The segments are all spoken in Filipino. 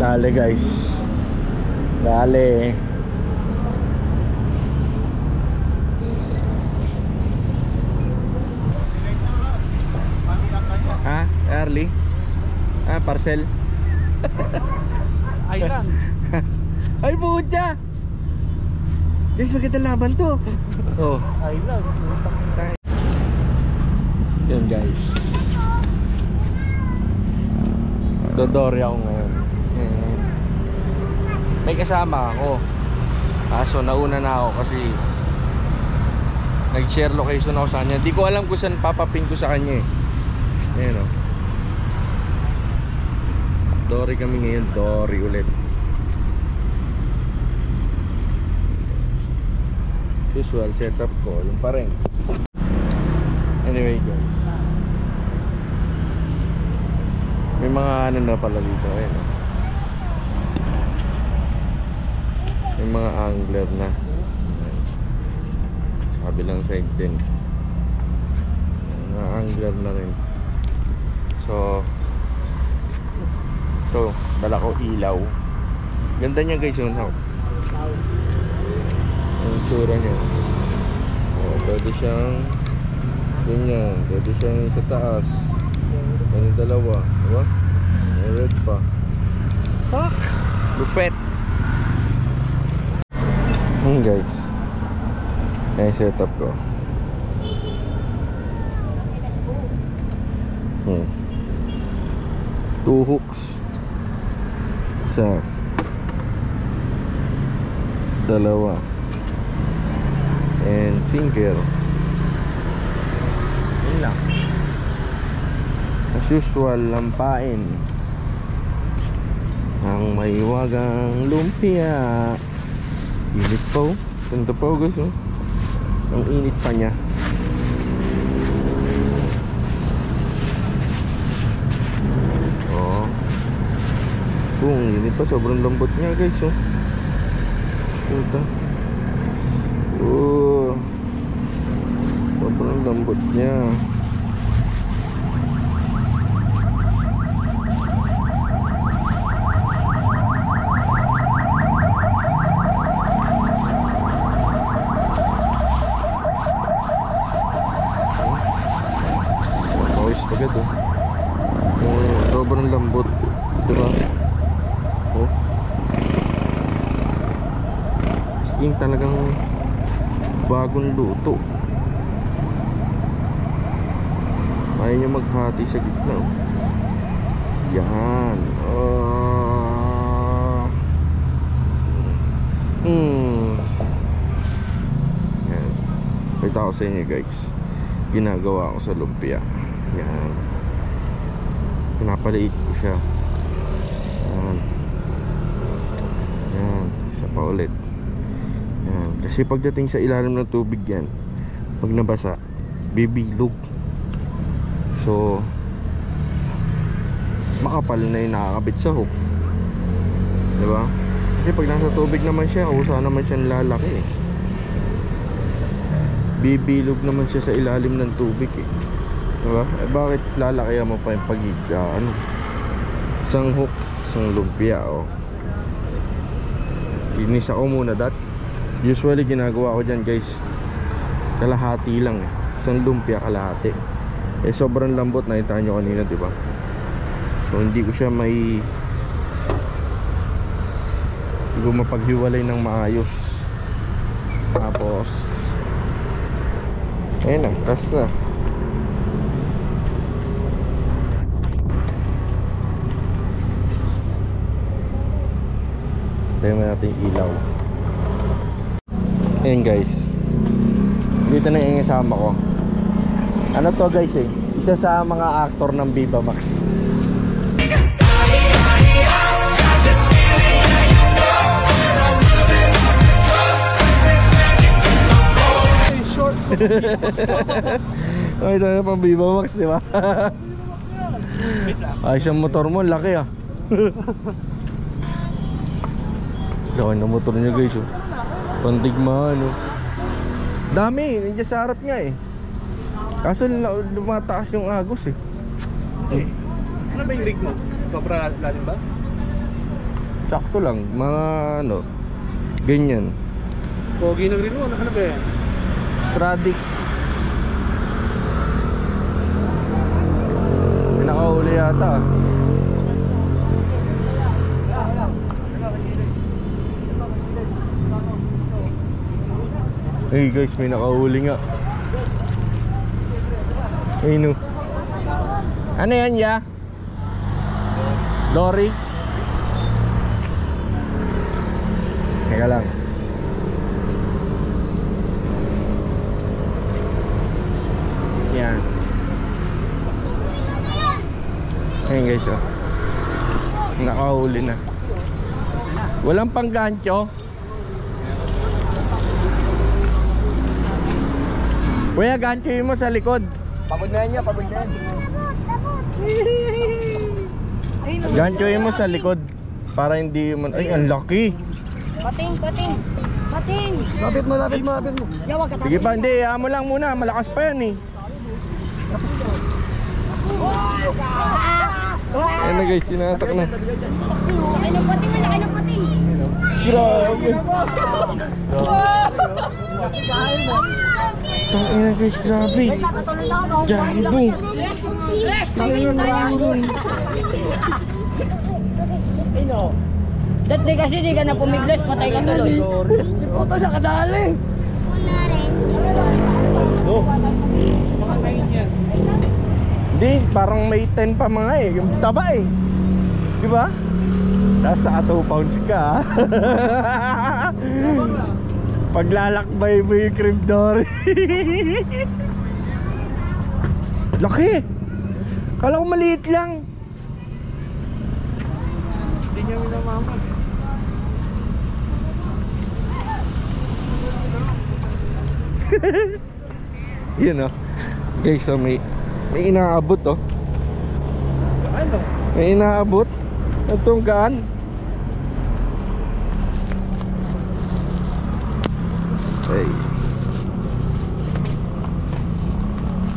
Dale guys, dale. Ha? Early? Ah, parcel? Island. Ay puta! Guys, maganda laban to. Oh. Island. Yun guys, Dodori ako ngayon. May kasama ako, kaso nauna na ako kasi nag-share location ako sa kanya. Di ko alam kung saan papapin ko sa kanya eh. Ayan o, Dory kami ngayon, Dory ulit. Usual setup ko, yung pa rin. Anyway guys, may mga ano na pala dito. Ayan o, may mga angler na. Ayan. Sa kabilang side din mga angler na rin. So ito, dala ko ilaw. Ganda niya guys yun. Ang tsura niya. Oh, pwede siyang ganyan, pwede siyang sa taas. Yung dalawa, diba? May red pa. Fuck! Lupet! Guys, ayan setup ko. Two hooks, isa, dalawa, and sinker. Yun lang. As usual, lampain ang maiwagang lumpia. Init pa oh. Ganda pa oh guys oh. Ang init pa niya. Oh. Init pa. Sobrang lambot niya guys oh. Puta. Oh. Sobrang lambot niya. Agad oh. Sobrang lambot, diba? Oh. Sking talagang bagong luto. Ayaw niya maghati sa gitna oh. Yan. Yan. Pakita ko sa inyo guys, ginagawa ko sa lumpia. Yan, pinapaliit ko siya. Yan. Yan, isa pa ulit. Yan, kasi pagdating sa ilalim ng tubig yan, pag nabasa, bibilog. So makapal na yung nakakabit sa hook, diba? Kasi pag nasa tubig naman siya, usa naman siyang lalaki eh. Bibilog naman siya sa ilalim ng tubig eh. Diba? Eh, bakit lalaki mo pa yung isang hook, isang lumpia oh. Inis ako muna dat. Usually ginagawa ko dyan guys, kalahati lang eh. Isang lumpia kalahati. Eh sobrang lambot, nakita nyo kanina diba? So hindi ko siya hindi ko mapaghiwalay ng maayos. Tapos ayun na, tas na. Tayo mo natin yung ilaw. Ayan guys, dito na yung kasama ko. Ano to guys eh, isa sa mga actor ng Viva Max. Ay, ito na pang Viva Max, di ba? Ay, siyang motor mo, laki ah. Laki na motor niya guys oh. Pandigmaan oh. Dami, nandiyan sa harap nga eh. Kaso lumataas yung agos eh. Ano ba yung rig mo? Sobra lalim ba? sakto lang. Mga ano, ganyan. Pogi ng rin mo, ano ba yan? Stradic. Pinakahuli yata. Hey guys, may nakahuli nga. Ay no. Ano yan ya? Dory? Teka lang. Yan. Ayan guys, oh. Nakahuli na. Walang panggancho. Kuya, ganchoin mo sa likod. Pagod na yan niya, pagod na yan. Ganchoin mo sa likod para hindi mo. Ay, ang laki. Pating, pating, pating. Lapit mo, lapit mo, lapit mo. Sige pa, hindi. Hayaan mo lang muna. Malakas pa yan eh. Ayan na guys, sinatak na. Ano pating, ano pating? Grabe. Tangina guys, grabe. Jumbo. Dati kasi di ka na pumiglas, patay ka tuloy. Si puto siya kadali. Una rin. Mga 9 yan. Hindi, parang may 10 pa mga eh. Yung taba eh. Di ba? Tapos naka 2 pounds ka ah. Paglalakbay mo yung crib dory. Laki! Kala ko maliit lang. Hindi niya minamamag. Yun oh. Guys, so may inaabot oh. Ano? May inaabot. Itong gaan. Ay.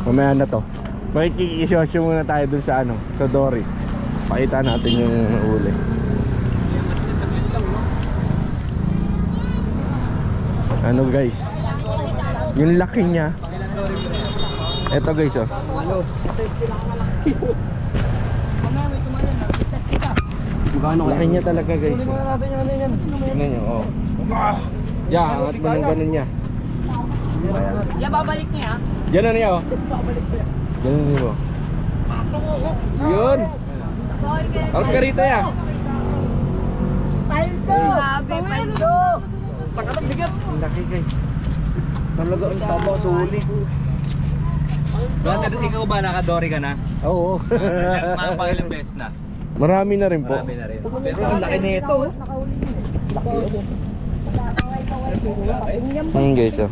Mamaya na to. Makikisosyo muna tayo dun sa ano, sa dory. Pakita natin yung uli. Ano guys? Yung laki niya. Eto guys oh. Laki niya talaga guys. Kunin muna natin yung ano yan. Tignan nyo oh. Yan, angat mo ng ganun niya. Ya, babalik niya. Ganun niya oh. Ganun niya oh. Yun. Harap ka rito ya. Paldo. Grabe, paldo. Takalang bigat. Ang laki guys. Talaga ang taba sa huli. Brother, ikaw ba nakadori ka na? Oo. Mga pangilang beses na? Marami na rin po. Marami na rin. Pero ang laki nito. Guys oh.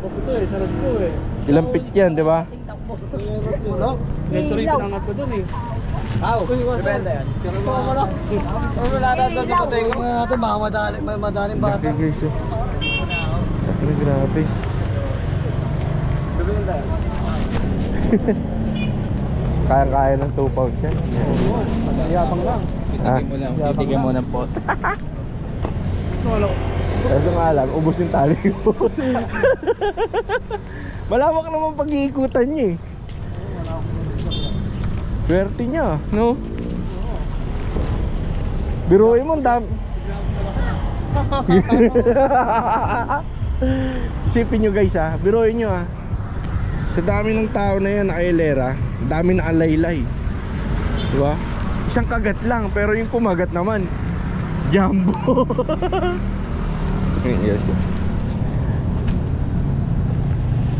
Ito eh, sarap ko eh. Ilang pit yan, di ba? Ito rin pinangat ko dun eh. Depende yan. Wala na doon sa pasay ko. Natin baka madaling bata. Laki guys oh. Laki, grabe. Kaya-kaya ng 2 pounds yan. Yabang lang. Titigyan mo ng pot. Kaso nga lang, ubos yung tali ko. Malawak naman pag-iikutan niya eh. Swerte niya, no? Biruin mo, isipin nyo guys ha, biruin nyo ha. Sa dami ng tao na yan, nakailera, dami na alaylay. Diba? Isang kagat lang, pero yung kumagat naman, jumbo. Yes.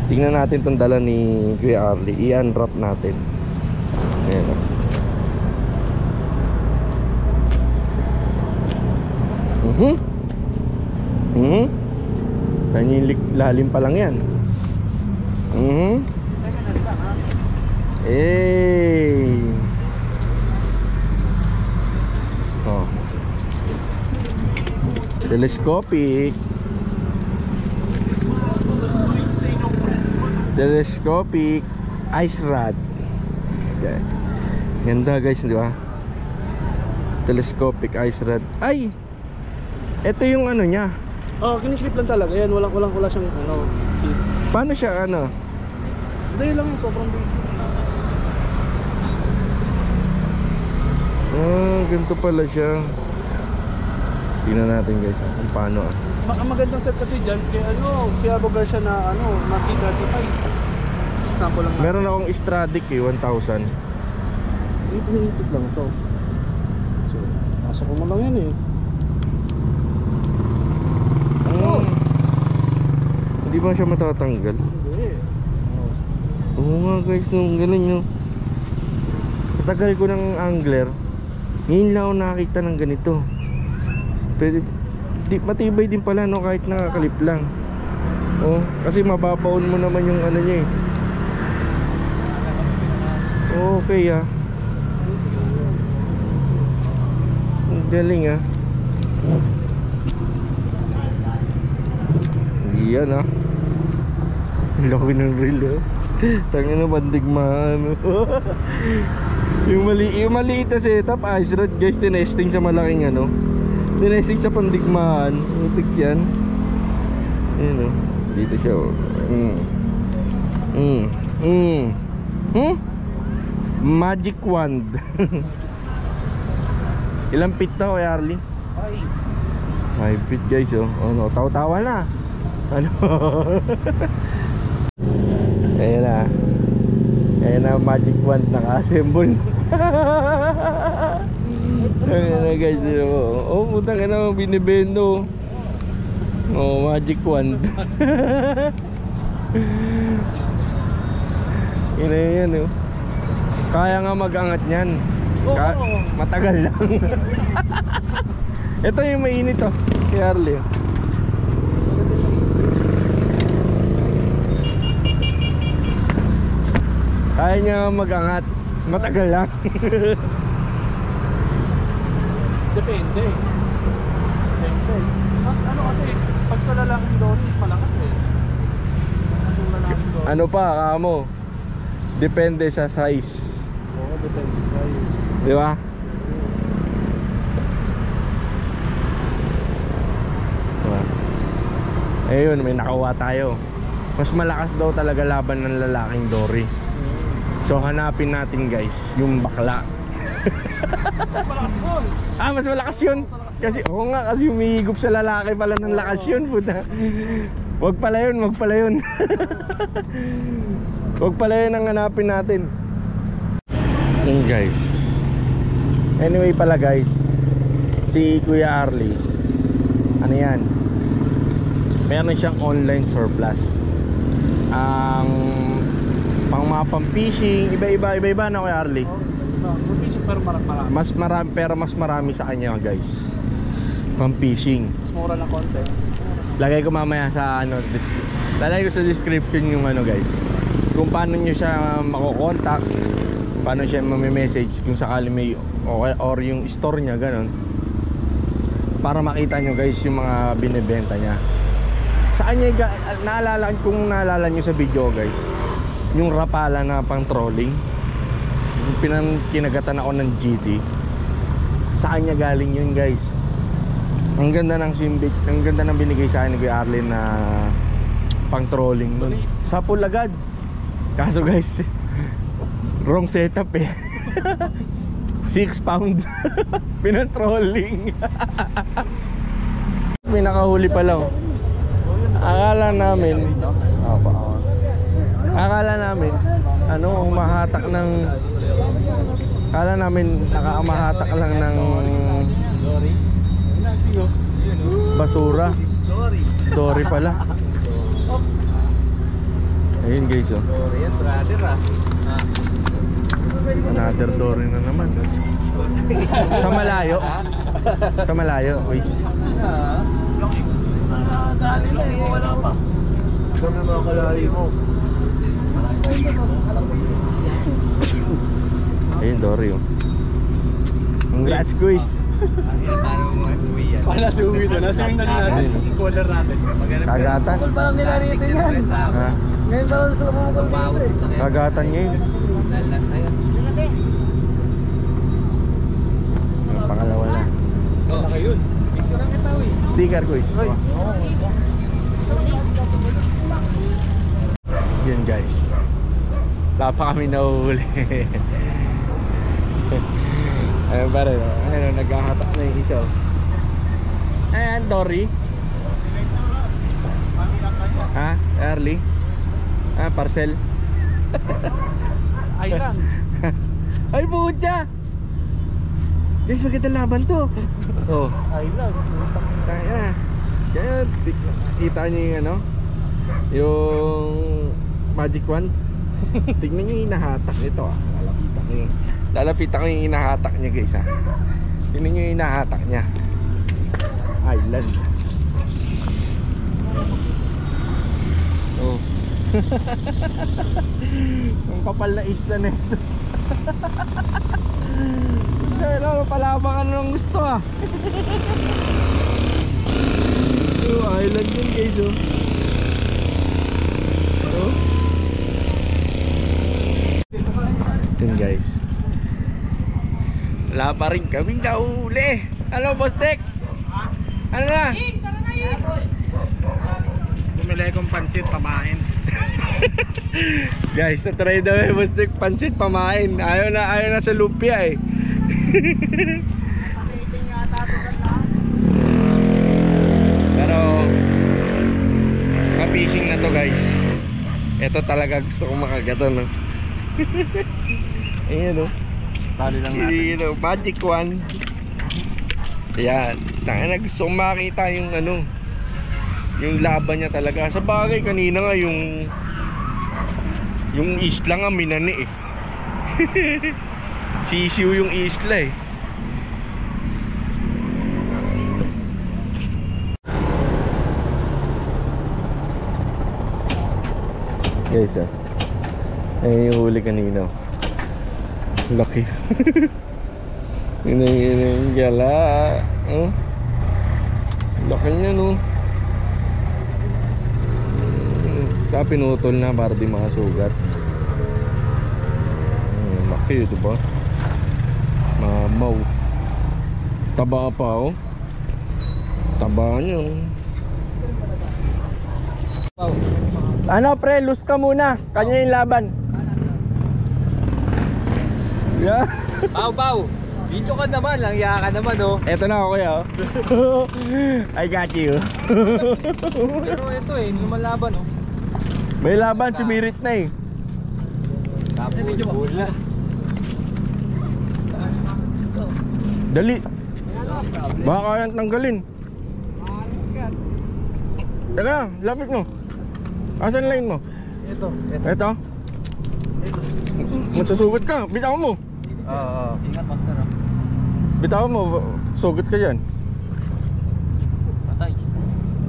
Tingnan natin tong dala ni Kuya Arlie. I-unwrap natin. Ayan o. Lalim pa lang yan. Oh. Telescopic. Telescopic ice rod. Okay. Ganda guys, di ba? Telescopic ice rod. Ay, Ito yung ano niya. Oh, kiniklip lang talaga yan. Wala siyang ano, seat. Paano siya ano? Hindi lang, sobrang basic. Ganito pala siya. Tingnan natin guys kung paano Ang magandang set kasi dyan, kaya ano, kaya bugar siya na ano, na C35. Sample lang. Meron akong Stradic 1,000. Pinintip lang to. So, pasok ko mo lang yan eh. Hindi ba siya matatanggal? Hindi. Oo nga guys, nung ganun nyo. Matagal ko ng angler. Ngayon lang ako nakakita ng ganito. Pwede, matibay din pala no, kahit nakakalip lang. Oh, kasi mababaon mo naman yung ano niya eh. Okay ah. Ang galing ah. Yan ah. Laki ng reel oh. Tangin na bandigmaan. yung maliit na setup ice rod guys, tinesting sa malaking ano. Tinesting sa pandigmaan. Utik yan. Ayan oh. Dito siya oh. Magic wand. Ilang feet na Kuya Arlie? 5 feet guys oh. Ano, tawa-tawa na. Ano? Ayan na. Ayan na, magic wand naka-assemble. Ayan na guys. Oh, putang ina mo, binibendo. Oh, magic wand. Yan oh. Kaya nga mag-angat niyan. Matagal lang. Ito yung mainit oh. Kay Arlie. Kaya niya mag-angat. Matagal lang. Depende. Mas ano kasi, pag sa lalaking dory, malakas eh. Ang lalaking dory. Ano pa, kamo? Depende sa size. Oo, depende sa size. Di ba? Diba? Ayun, may nakawa tayo. Mas malakas daw talaga laban ng lalaking dory. So hanapin natin guys yung bakla. Mas malakas yun. Mas malakas yun. Kasi oo nga, kasi humihigop sa lalaki pala ng lakas yun, puta. Wag pala yun. Wag pala yun ang hanapin natin. Yun guys. Anyway pala guys, si Kuya Arlie, ano yan, meron siyang online surplus. Ang pang mga pang fishing, iba-iba na Kuya Arlie. Fishing pero marami. Mas marami, pero mas marami sa kanya guys. Pang fishing. Mas mura lang konti. Lagay ko mamaya sa ano, lalagay ko sa description yung ano guys, kung paano nyo siya makokontak, paano siya message kung sakali may or yung store niya ganon, para makita nyo guys yung mga binibenta niya. Saan niya, kung naalala nyo sa video guys, yung rapala na pang trolling, yung kinagatan ako ng GD, saan niya galing yun guys. Ang ganda ng simbit, ang ganda ng binigay sa akin ni Kuya Arlie na pang trolling nun. Sa Pulagad. Kaso guys, wrong setup eh. 6 pounds. Pinatrolling. May nakahuli pala oh. Akala namin ano, umahatak ng, akala namin nakamahatak lang ng basura. Dory pala. Ayun guys oh. Dory yan, brother ah. Another dory na naman. Sa malayo guys. Dali na eh, wala pa. Saan na mga kalari mo? Ayun dory oh. Congrats quiz. Paano mo uwi yan? Paano tuwi doon? Nasa yung natin, caller natin. Kagatan. Pa lang nila rito yan. Ha? Ngayon pa lang sila mga call dito eh. Kagatan niya yun. Yung pangalawa na. Oh, ayun. Picture ang itaw eh. Sticker quiz. Yun guys. Wala pa kami nahuhuli. Ayun pa rin. Ayun, naghahatak na yung isa. Ayan, Dory. Ha? Early? Ah, parcel. Island. Ay, puta! Guys, magandang laban to. Oh. Island. Tayo na. Kaya, kita nyo yung ano? Yung magic wand. Tignan nyo yung hinahatak nito ah. Lalapitan ko yung hinahatak niya guys ah. Tignan nyo yung hinahatak niya. Island. Oh. Ang kapal na isla na ito. Kaya palabakan ng gusto ah. Oh, island din guys oh. Oh. Yun guys. Wala pa rin kaming nahuli. Ano boss Tek? Ano na? Bumili akong pansit pamain. Guys, na-try daw eh boss Tek pansit pamain. Ayaw na sa lumpia eh. Pero ka-fishing na to guys. Ito talaga gusto kong makagato no. Ayan o. Tali lang natin. You know, magic wand. Ayan. Tanga gusto kong makita yung ano, yung laban niya talaga. Sa bagay kanina nga yung isla nga minani eh. Sisiw yung isla eh. Guys ah, ayun yung huli kanina. Laki. Yun yung gala. Oh. Laki niya no. Kaya pinutol na para di makasugat. Laki ito ba? Mamaw. Taba pa oh. Taba niya. Ano pre, lose ka muna. Kanya yung laban. Yeah. Pau! Dito ka naman, lang ka naman oh. Eto na ako kuya oh. I got you. Pero ito eh, lumalaban oh. May laban, sumirit na eh. Bula. Dali. Baka kayang tanggalin. Teka, lapit mo. Asan line mo? Ito. Eto. Magsusugot ka, bitaw mo. Oo. Ingat master oh. Bitaw mo, sugot ka dyan. Patay.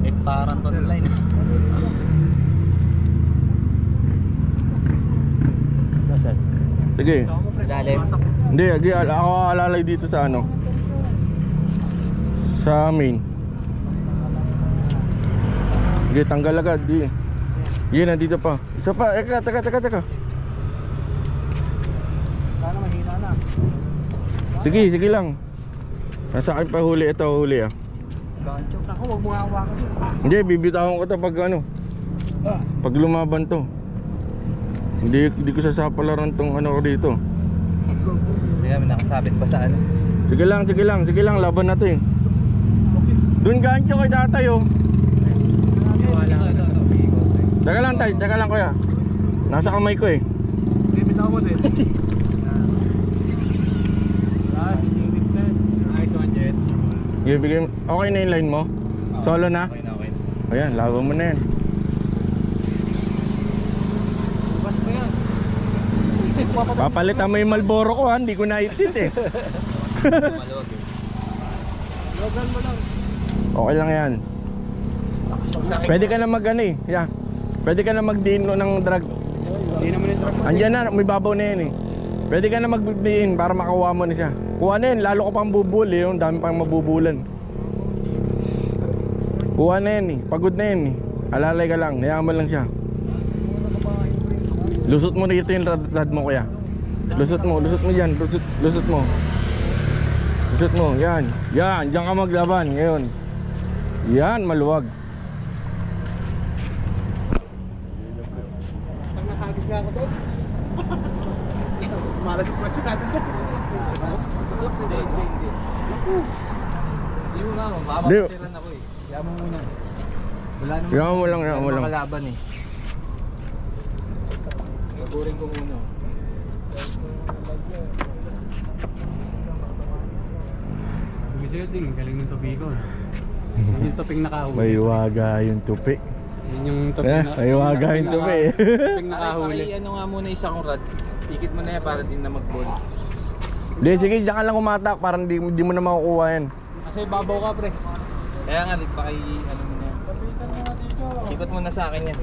Hektaran to ng line. Nasaan? Sige. Lalim. Hindi, ako alalay dito sa ano, sa main. Sige, tanggal agad. Sige, nandito pa. Isa pa, teka. Sana mahina na. Sige lang. Nasa akin pa huli. Ito huli ah. Gancho. Ako, wag mo hawakan. Hindi, bibitawan ko ito pag ano, pag lumaban to. Hindi ko sasapalaran tong ano ko dito. Hindi kami nakasabit pa sa ano. Sige lang, laban na to eh. Doon gancho kay tatay oh. Teka lang kuya. Nasa kamay ko eh. Bibitaw mo din. Nice one, Jet. Bigay, okay na yung line mo? Solo na? Okay. Ayan, laban mo na yan. Bas mo yan. Papalitan mo yung Malboro ko ha, hindi ko naitit eh. Maluwag eh. Logan mo lang. Okay lang yan. Pwede ka na mag ano eh. Yeah. Pwede ka na magdiin ng drag. Hindi naman yung truck. Andyan na, may babaw na yan eh. Pwede ka na magdiin para makakuha mo na siya. Kuha na yan, lalo ko pang bubul eh. Yung dami pang mabubulan. Kuha na yan eh, pagod na yan eh. Alalay ka lang, nayaman lang siya. Lusot mo rito yung rad mo kuya. Lusot mo dyan, lusot mo. Lusot mo, yan, diyan ka maglaban ngayon. Yan, maluwag. Pag nakagis na ako doon. Malas yung pwede natin doon. Hindi mo nga, Di- mapapasiran ako eh. Kaya mo muna. Wala naman. Yan mo lang, yan mo lang. Makalaban eh. Gagurin ko muna. Gusto din, galing ng tupi ko. Yun yung tuping nakahuli. May waga yung tupi. Yun yung tuping na... May waga yung tupi. Tuping nakahuli. Ano nga muna isang rad. Ikit mo na yan para din na mag-ball. Hindi, sige, diyan ka lang kumatak para hindi mo na makukuha yan. Kasi babaw ka pre. Kaya nga, paki ano mo na yan. Ikot mo na sa akin yan.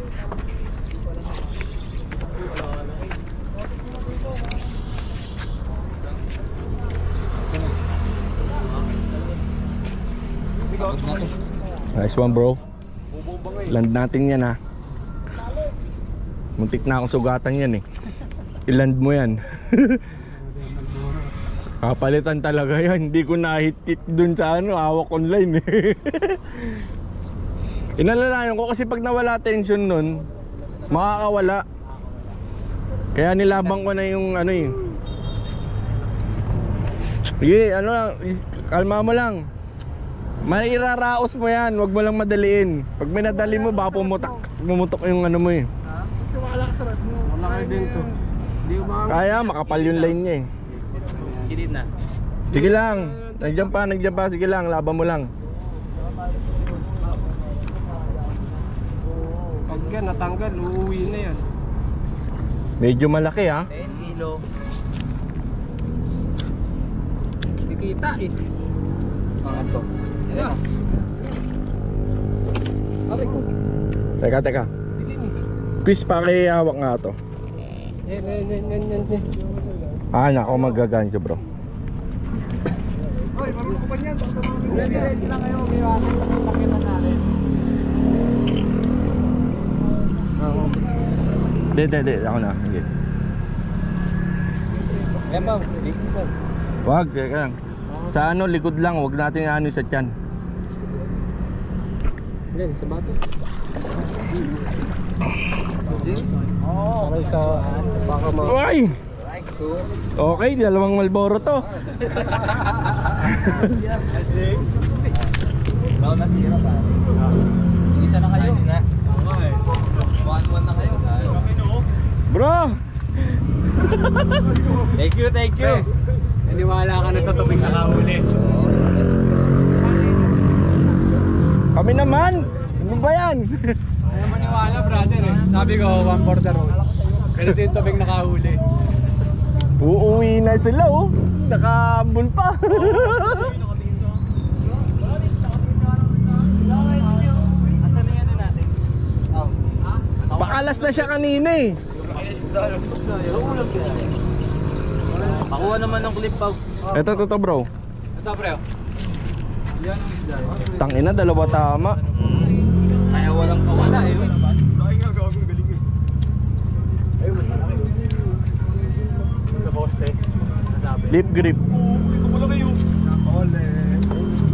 Nice one, bro. Land natin yan, ha. Muntik na akong sugatan yan eh. I-land mo yan. Kapalitan talaga yan. Hindi ko na-hit dun sa ano, hawak online eh. Inalalayan ko kasi pag nawala tension nun, makakawala. Kaya nilabang ko na yung ano eh. Sige, ano lang, kalma mo lang. Mairaraos mo yan, wag mo lang madaliin. Pag minadali mo, baka pumutok yung ano mo eh. Wala ka sa rad mo. Wala kayo din to. Hindi umama. Kaya makapal yung line niya eh. Gilid na. Sige lang, nandiyan pa, sige lang, laban mo lang. Pag yan natanggal, uuwi na yan. Medyo malaki ha. 10 kilo. Kikita eh. Mga to. Ayan. Aray ko. Teka. Chris, pakihawak nga to. Yan. Ah, nako, magagancho bro. Hoy, marunong ko pa niyan. Ready lang kayo. May wakit. Pakita natin. Hindi, ako na. Sige. Yan ba? Likod ba? Wag, teka lang. Sa ano, likod lang, wag natin ano sa tiyan. Yan, sa bato. Sakay sa... Baka ma... Uy! Okay, dalawang Malboro to. Bawa na sira pa. Isa na kayo. Na. 1-1 na kayo. Bro! Thank you. Naniwala ka na sa tubig nakahuli. Kami naman! Ano ba yan? Ayaw maniwala brother eh. Sabi ko, 1 for the road. Pero ito yung tubig nakahuli. Uuwi na sila oh. Nakaambul pa. Asan na yan natin? Pakalas na siya kanina eh. Pakuha naman ng clip pag. Ito bro. Ito pre. Tangina, dalawa tama. Kaya walang kawala eh. Lip grip.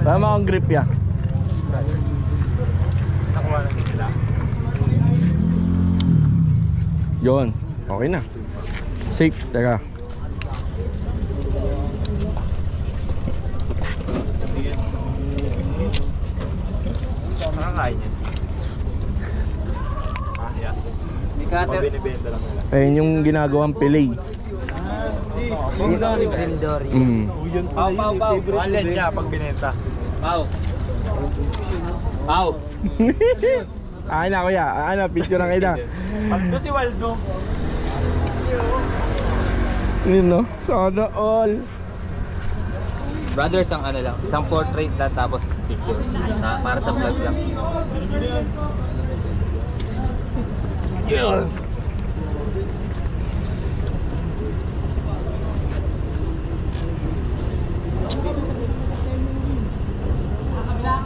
Tama ang grip ya. Nakuha na sila. Yun, okay na. Safe, teka. Nakakain yan. Yeah. May cutter. Binibenta lang nila. Ayun yung ginagawang fillet. Grindori. Pau. Wallet niya pag binenta. Pau. Ay na kuya, ano, picture na kita. Waldo si Waldo. Yun no, sana all. Brothers, ang ano lang, isang portrait lang tapos picture. Para sa vlog lang. Yeah.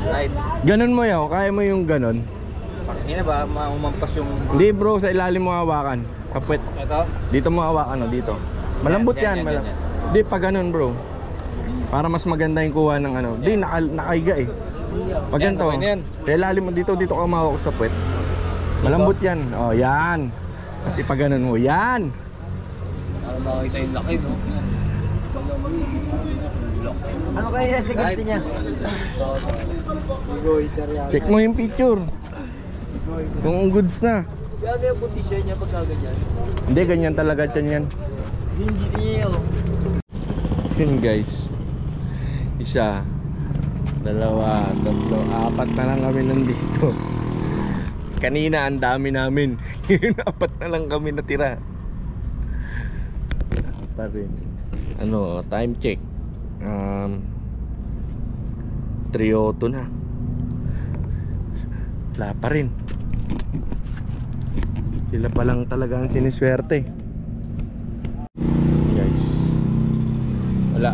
Right. Ganon mo yaw, kaya mo yung ganon. Pakinggan ba, maumampas yung... Hindi bro, sa ilalim mo hawakan. Kapit. Ito? Dito mo hawakan, no, dito. Malambot yan. Yan. Hindi, pa ganon bro. Para mas maganda yung kuha ng ano. Hindi, nakaiga eh. Pag ganito, okay na yan. kaya lalim mo dito ka umawak sa puwet. Malambot yan. Oh, yan. Kasi pag ganun mo, yan. Para makita yung laki, no? Ano kayo na sigurti niya? Check mo yung picture. Kung goods na. Gaga yung position niya pagka ganyan. Hindi, ganyan talaga yan. Hindi niya yun. Yun guys. Isa, dalawa, tatlo, apat na lang kami nandito. Kanina ang dami namin. Ngayon apat na lang kami natira. Pa rin. Ano, time check. 3:02 na. Wala pa rin. Sila pa lang talaga ang siniswerte. Guys. Wala.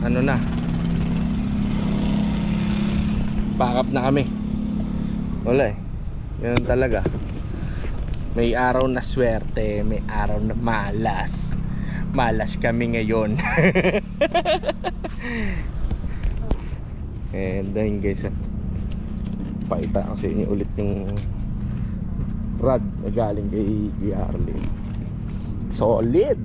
Ano na? Pack up na kami. Wala eh. Ganun talaga. May araw na swerte, may araw na malas. Malas kami ngayon. And then guys, pakita ko sa inyo ulit yung rod na galing kay Arlene. Solid.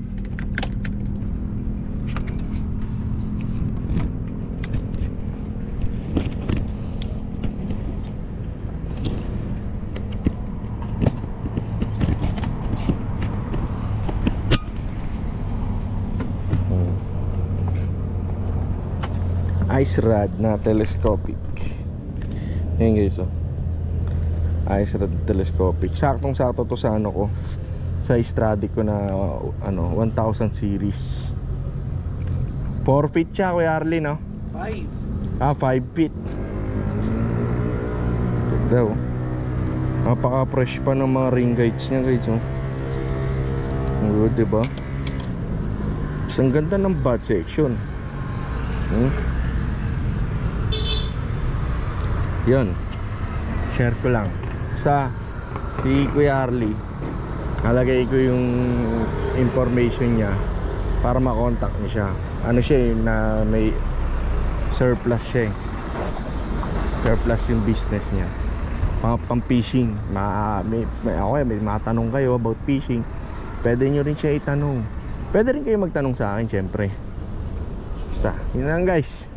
Ice rod na telescopic. Yan guys, oh. Ice rod telescopic. Saktong sakto to sa ano ko, sa Stradic ko na ano 1000 series. 4 feet siya, Kuya Arlene, no? 5. 5 feet. Ito daw. Napaka fresh pa ng mga ring guides niya guys, oh. Ang good, diba? Ang ganda ng butt section. Yun, share ko lang sa si Kuya Arlie. Nalagay ko yung information niya para makontak niya siya. Ano siya eh, na may surplus siya eh. Surplus yung business niya. Pang fishing. May matanong kayo about fishing, pwede nyo rin siya itanong. Pwede rin kayo magtanong sa akin syempre. Basta, yun lang guys.